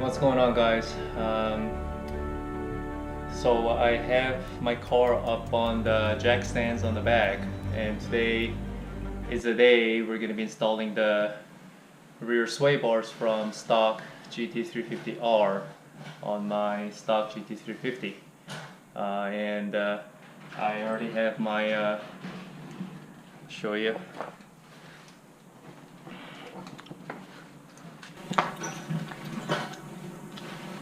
What's going on, guys? So I have my car up on the jack stands on the back, and today is the day we're going to be installing the rear sway bars from stock GT350R on my stock GT350. I already have my show you.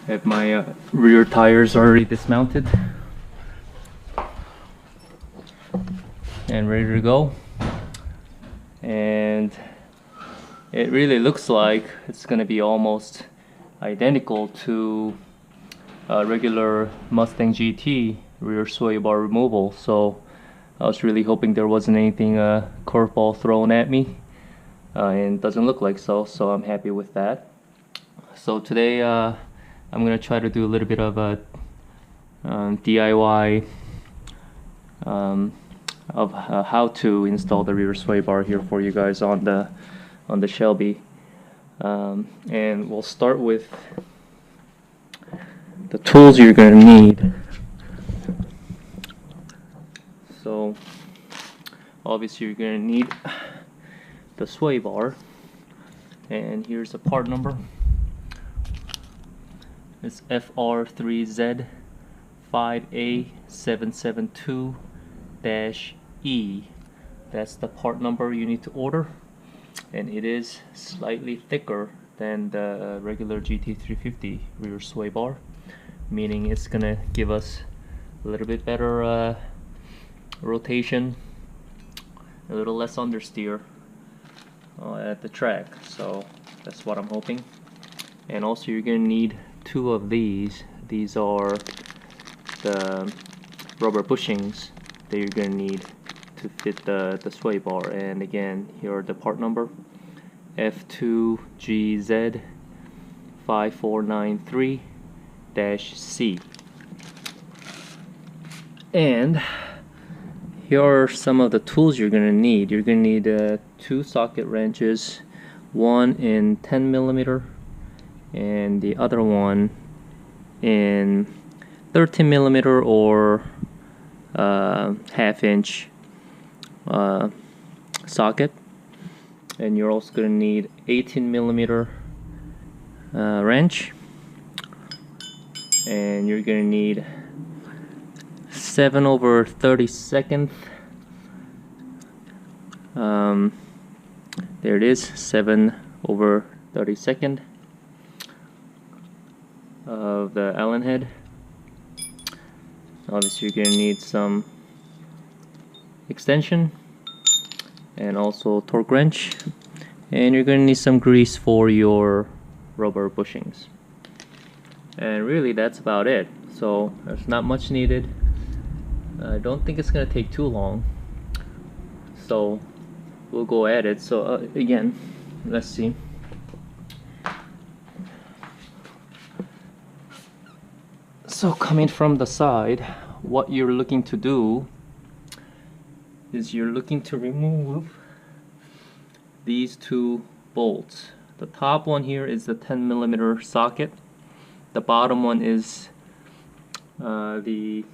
Have my rear tires already dismounted and ready to go, and it really looks like it's gonna be almost identical to a regular Mustang GT rear sway bar removal. So I was really hoping there wasn't anything curveball thrown at me, and it doesn't look like so I'm happy with that. So today I'm gonna try to do a little bit of a DIY of how to install the rear sway bar here for you guys on the Shelby, and we'll start with the tools you're gonna need. So obviously you're gonna need the sway bar, and here's the part number. It's FR3Z5A772-E. That's the part number you need to order, and it is slightly thicker than the regular GT350 rear sway bar, meaning it's gonna give us a little bit better rotation, a little less understeer at the track. So that's what I'm hoping. And also you're gonna need two of these. These are the rubber bushings that you're gonna need to fit the sway bar. And again, here are the part number: F2GZ5493-C. And here are some of the tools you're gonna need. You're gonna need two socket wrenches, one in 10mm and the other one in 13mm or half-inch socket. And you're also going to need 18mm wrench, and you're going to need 7/32. There it is, 7/32 of the Allen head. Obviously you're going to need some extension and also torque wrench, and you're going to need some grease for your rubber bushings. And really that's about it. So there's not much needed. I don't think it's going to take too long, so we'll go at it. So again, let's see. So coming from the side, what you're looking to do is you're looking to remove these two bolts. The top one here is the 10mm socket. The bottom one is the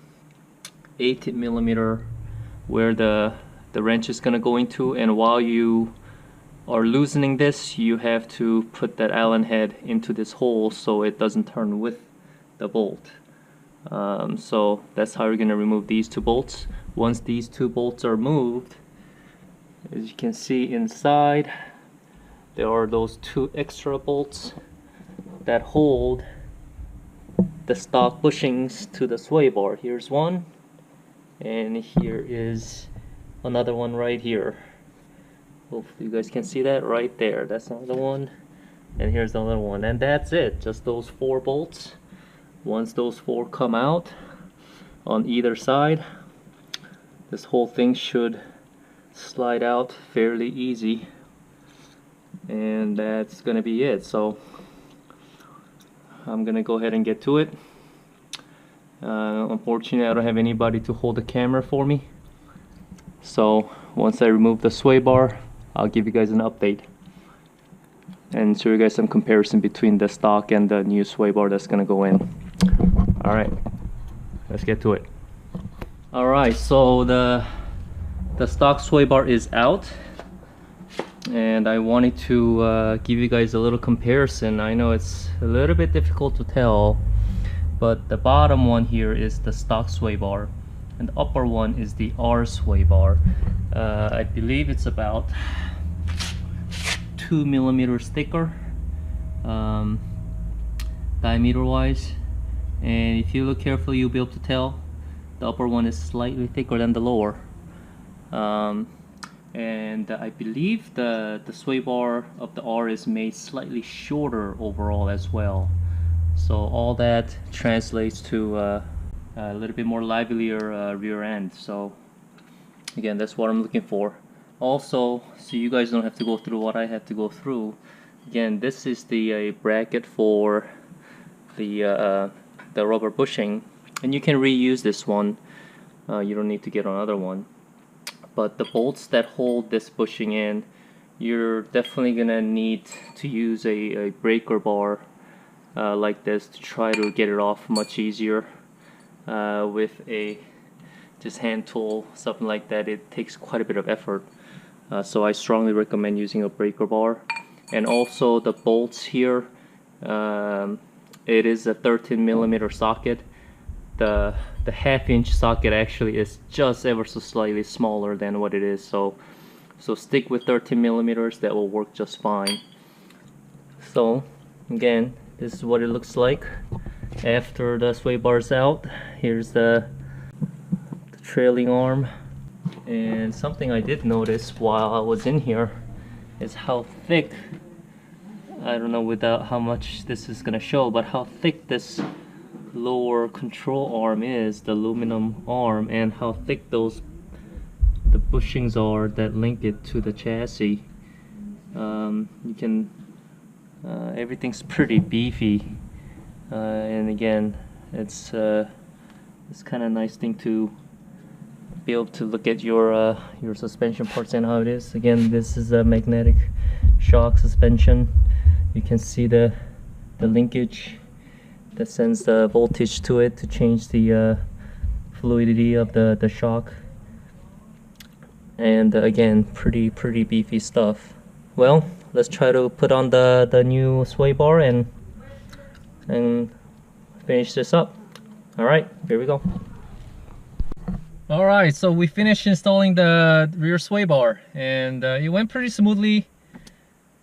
18mm where the wrench is going to go into. And while you are loosening this, you have to put that Allen head into this hole so it doesn't turn with the bolt. So that's how you're going to remove these two bolts. Once these two bolts are moved, as you can see inside, there are those two extra bolts that hold the stock bushings to the sway bar. Here's one, and here is another one right here. Hopefully you guys can see that right there. That's another one, and here's another one, and that's it. Just those four bolts. Once those four come out on either side, this whole thing should slide out fairly easy, and that's gonna be it. So I'm gonna go ahead and get to it. Unfortunately I don't have anybody to hold the camera for me, so once I remove the sway bar, I'll give you guys an update. and show you guys some comparison between the stock and the new sway bar that's gonna go in. Alright, let's get to it. Alright, so the stock sway bar is out, and I wanted to give you guys a little comparison. I know it's a little bit difficult to tell, but the bottom one here is the stock sway bar, and the upper one is the R sway bar. I believe it's about 2 millimeters thicker, diameter wise, and if you look carefully you'll be able to tell the upper one is slightly thicker than the lower. And I believe the sway bar of the R is made slightly shorter overall as well, so all that translates to a little bit more livelier rear end. So again, that's what I'm looking for. Also, so you guys don't have to go through what I had to go through, again, this is the bracket for the rubber bushing, and you can reuse this one. You don't need to get another one. But the bolts that hold this bushing in, you're definitely gonna need to use a breaker bar like this to try to get it off much easier. With a just hand tool, something like that, it takes quite a bit of effort. So I strongly recommend using a breaker bar. And also the bolts here, it is a 13 millimeter socket. The half-inch socket actually is just ever so slightly smaller than what it is, so stick with 13 millimeters. That will work just fine. So again, this is what it looks like after the sway bar's out. Here's the trailing arm, and something I did notice while I was in here is how thick, I don't know without how much this is gonna show, but how thick this lower control arm is, the aluminum arm, and how thick the bushings are that link it to the chassis. You can everything's pretty beefy, and again, it's kind of nice thing to be able to look at your suspension parts and how it is. Again, this is a magnetic shock suspension. You can see the linkage that sends the voltage to it to change the fluidity of the shock. And again, pretty beefy stuff. Well, let's try to put on the new sway bar and finish this up. Alright, here we go. Alright, so we finished installing the rear sway bar, and it went pretty smoothly.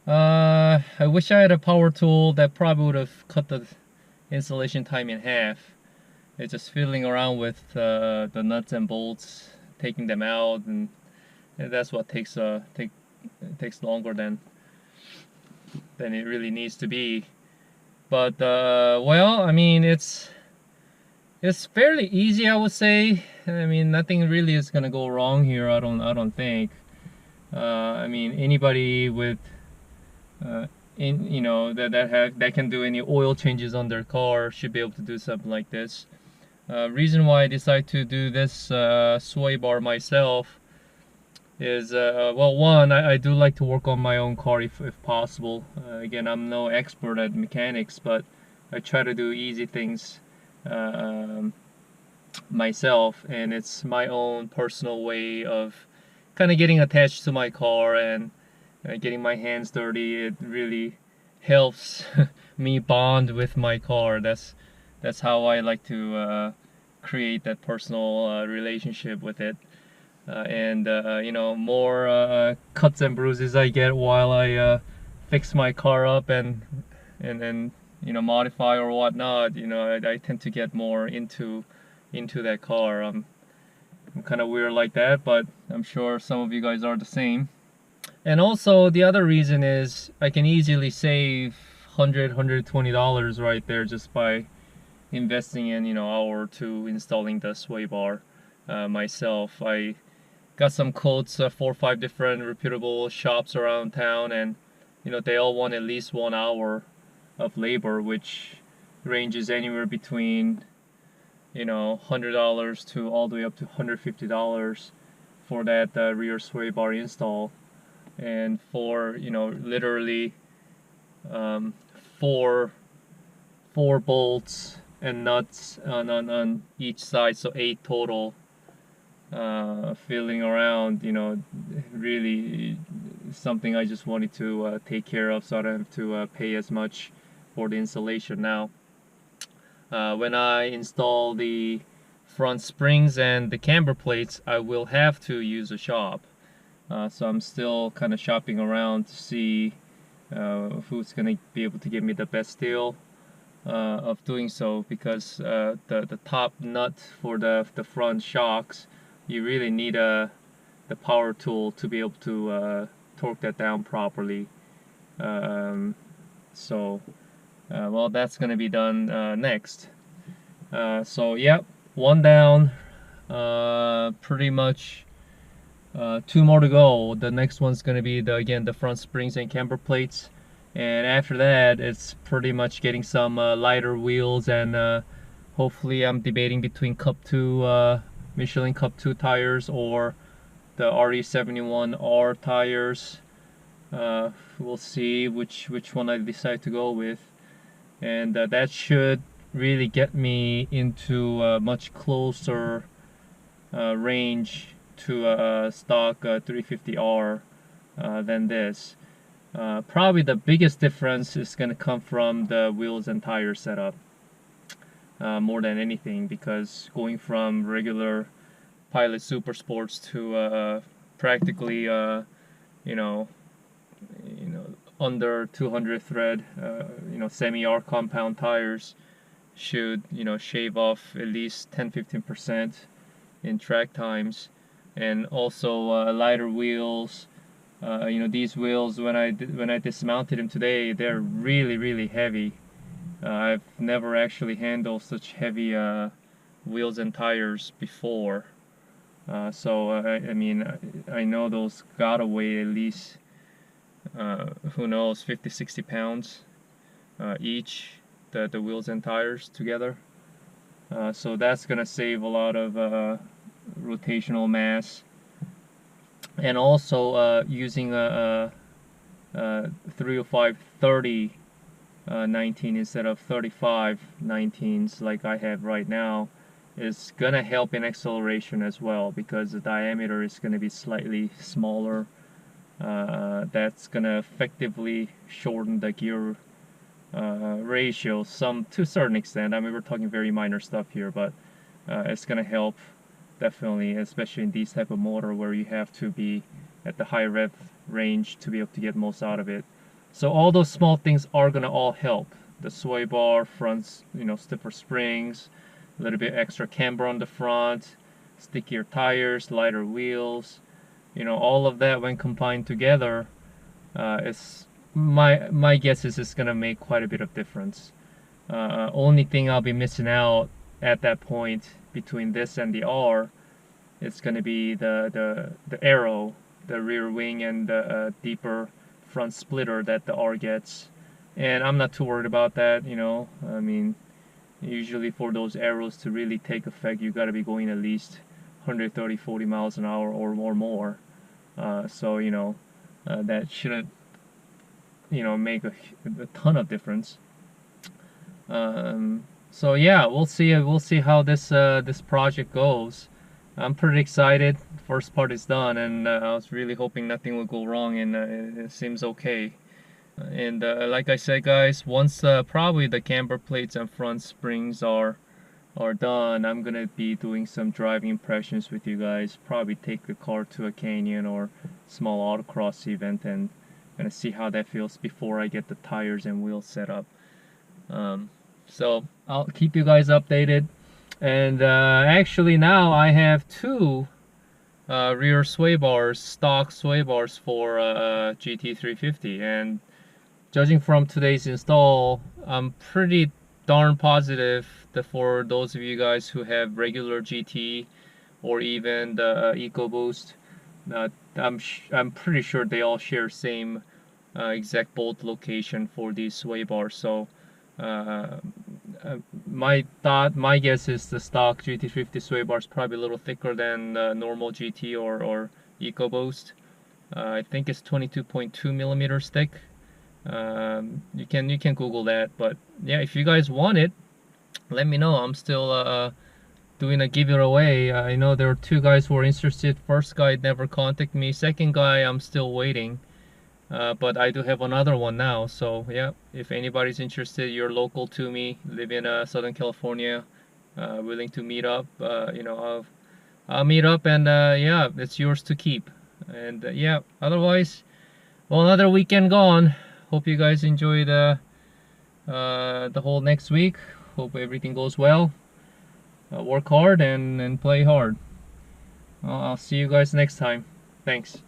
I wish I had a power tool that probably would have cut the installation time in half. It's just fiddling around with the nuts and bolts, taking them out, and that's what takes longer than it really needs to be. But well, I mean, it's fairly easy, I would say. I mean, nothing really is gonna go wrong here. I don't think. I mean, anybody with that can do any oil changes on their car should be able to do something like this. Reason why I decided to do this sway bar myself is well, one, I do like to work on my own car if possible. Again, I'm no expert at mechanics, but I try to do easy things myself, and it's my own personal way of kind of getting attached to my car and getting my hands dirty. It really helps me bond with my car. That's how I like to create that personal relationship with it. And you know, more cuts and bruises I get while I fix my car up and you know, modify or whatnot, you know, I tend to get more into that car. I'm kind of weird like that, but I'm sure some of you guys are the same. And also the other reason is I can easily save $120 right there just by investing in, you know, hour or two installing the sway bar myself. I got some quotes, 4 or 5 different reputable shops around town, and you know, they all want at least 1 hour of labor, which ranges anywhere between, you know, $100 to all the way up to $150 for that rear sway bar install. And for, you know, literally um, four bolts and nuts on each side, so 8 total. Feeling around, you know, really something I just wanted to take care of, so I don't have to pay as much for the installation now. When I install the front springs and the camber plates, I will have to use a shop. So I'm still kind of shopping around to see who's going to be able to give me the best deal of doing so, because the top nut for the front shocks, you really need the power tool to be able to torque that down properly. Well, that's gonna be done next. So yep, one down. Pretty much 2 more to go. The next one's gonna be again the front springs and camber plates, and after that it's pretty much getting some lighter wheels, and hopefully I'm debating between Cup 2 Michelin Cup 2 tires or the RE71R tires. We'll see which one I decide to go with, and that should really get me into a much closer range to a stock 350R than this. Probably the biggest difference is going to come from the wheels and tire setup. More than anything, because going from regular Pilot Super Sports to practically you know under 200 thread semi-R compound tires should shave off at least 10-15% in track times, and also lighter wheels. These wheels, when I dismounted them today, they're really heavy. I've never actually handled such heavy wheels and tires before. I mean, I know those gotta weigh at least, who knows, 50-60 pounds each, the wheels and tires together. So that's gonna save a lot of rotational mass. And also using a 305/30 19 instead of 35 19s like I have right now is gonna help in acceleration as well, because the diameter is gonna be slightly smaller. That's gonna effectively shorten the gear ratio to a certain extent. I mean, we're talking very minor stuff here, but it's gonna help definitely, especially in these type of motor where you have to be at the high rev range to be able to get most out of it. So all those small things are gonna all help. The sway bar, front, stiffer springs, a little bit extra camber on the front, stickier tires, lighter wheels, all of that when combined together, is my guess is it's gonna make quite a bit of difference. Only thing I'll be missing out at that point between this and the R, it's gonna be the aero, the rear wing, and the deeper front splitter that the R gets. And I'm not too worried about that. I mean, usually for those arrows to really take effect, you got to be going at least 130-140 miles an hour or more. So that shouldn't make a ton of difference. So yeah, we'll see how this project goes. I'm pretty excited. First part is done, and I was really hoping nothing would go wrong, and it seems okay. And like I said, guys, once probably the camber plates and front springs are done, I'm gonna be doing some driving impressions with you guys. Probably take the car to a canyon or small autocross event and gonna see how that feels before I get the tires and wheels set up. So I'll keep you guys updated. And actually now I have 2 rear sway bars, stock sway bars for GT350, and judging from today's install, I'm pretty darn positive that for those of you guys who have regular GT or even the EcoBoost, I'm pretty sure they all share same exact bolt location for these sway bars. So my guess is the stock GT350 sway bar is probably a little thicker than normal GT or EcoBoost. I think it's 22.2 millimeters thick. You can Google that. But yeah, if you guys want it, let me know. I'm still doing a giveaway. I know there are two guys who are interested. First guy never contacted me. Second guy, I'm still waiting. But I do have another one now. So yeah, if anybody's interested, you're local to me, live in Southern California, willing to meet up, I'll meet up, and yeah, it's yours to keep. And yeah, otherwise, well, another weekend gone. Hope you guys enjoy the whole next week. Hope everything goes well. Work hard and play hard. I'll see you guys next time. Thanks.